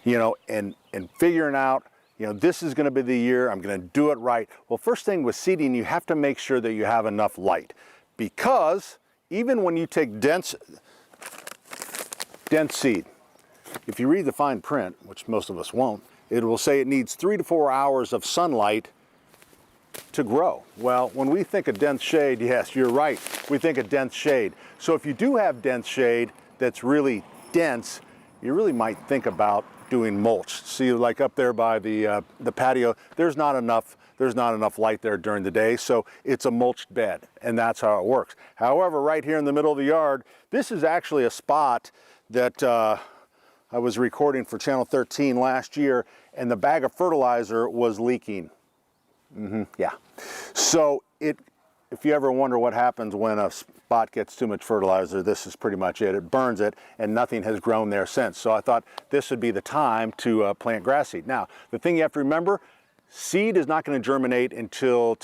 you know, and figuring out, you know, this is going to be the year, I'm going to do it right. Well, first thing with seeding, you have to make sure that you have enough light, because even when you take dense seed, if you read the fine print, which most of us won't, it will say it needs 3 to 4 hours of sunlight to grow. Well, when we think of dense shade, yes, you're right, we think of dense shade. So if you do have dense shade that's really dense, you really might think about doing mulch. See, like up there by the patio, there's not enough light there during the day, so it's a mulched bed, and that's how it works. However, right here in the middle of the yard, this is actually a spot that I was recording for Channel 13 last year, and the bag of fertilizer was leaking. Yeah. So if you ever wonder what happens when a spot gets too much fertilizer, this is pretty much it. It burns it, and nothing has grown there since. So I thought this would be the time to plant grass seed. Now, the thing you have to remember, seed is not going to germinate until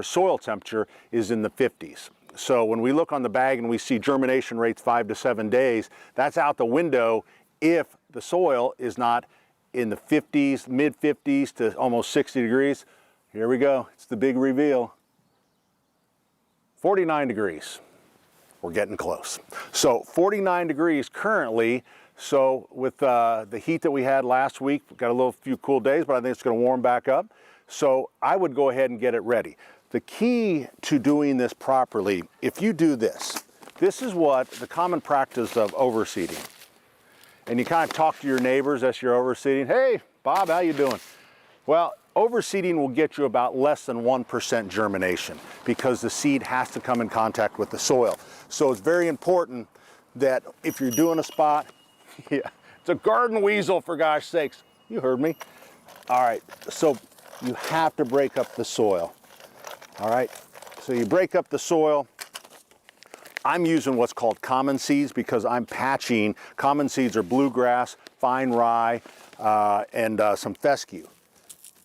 soil temperature is in the 50s. So when we look on the bag and we see germination rates 5 to 7 days, that's out the window if the soil is not in the 50s, mid 50s to almost 60 degrees. Here we go, it's the big reveal. 49 degrees, we're getting close. So 49 degrees currently, so with the heat that we had last week, we've got a few cool days, but I think it's gonna warm back up. So I would go ahead and get it ready. The key to doing this properly, if you do this is what the common practice of overseeding. And you kind of talk to your neighbors as you're overseeding. Hey, Bob, how you doing? Well, overseeding will get you about less than 1% germination because the seed has to come in contact with the soil. So it's very important that if you're doing a spot, yeah, it's a garden weasel, for gosh sakes. You heard me. All right, so you have to break up the soil. All right, so you break up the soil. I'm using what's called common seeds because I'm patching. Common seeds are bluegrass, fine rye, and some fescue.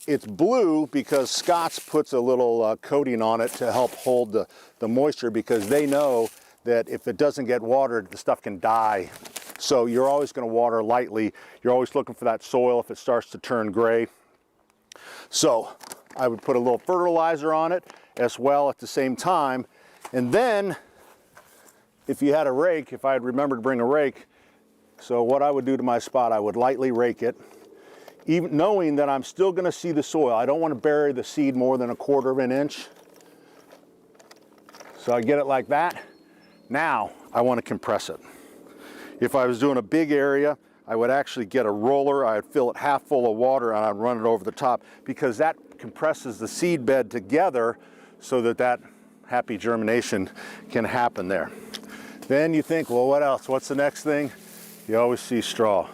It's blue because Scott's puts a little coating on it to help hold the moisture, because they know that if it doesn't get watered, the stuff can die. So you're always going to water lightly. You're always looking for that soil if it starts to turn gray. So I would put a little fertilizer on it as well at the same time. And then if you had a rake, if I had remembered to bring a rake, so what I would do to my spot, I would lightly rake it, even knowing that I'm still going to see the soil. I don't want to bury the seed more than 1/4 of an inch. So I get it like that. Now I want to compress it. If I was doing a big area, I would actually get a roller, I'd fill it half full of water, and I'd run it over the top, because that compresses the seed bed together so that happy germination can happen there. Then you think, well, what else? What's the next thing? You always see straw.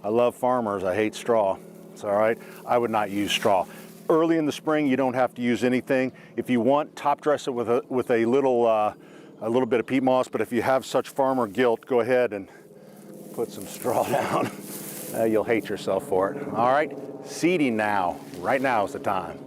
I love farmers, I hate straw. It's all right, I would not use straw. Early in the spring, you don't have to use anything. If you want, top dress it with a little bit of peat moss, but if you have such farmer guilt, go ahead and put some straw down. You'll hate yourself for it. All right, seeding now. Right now is the time.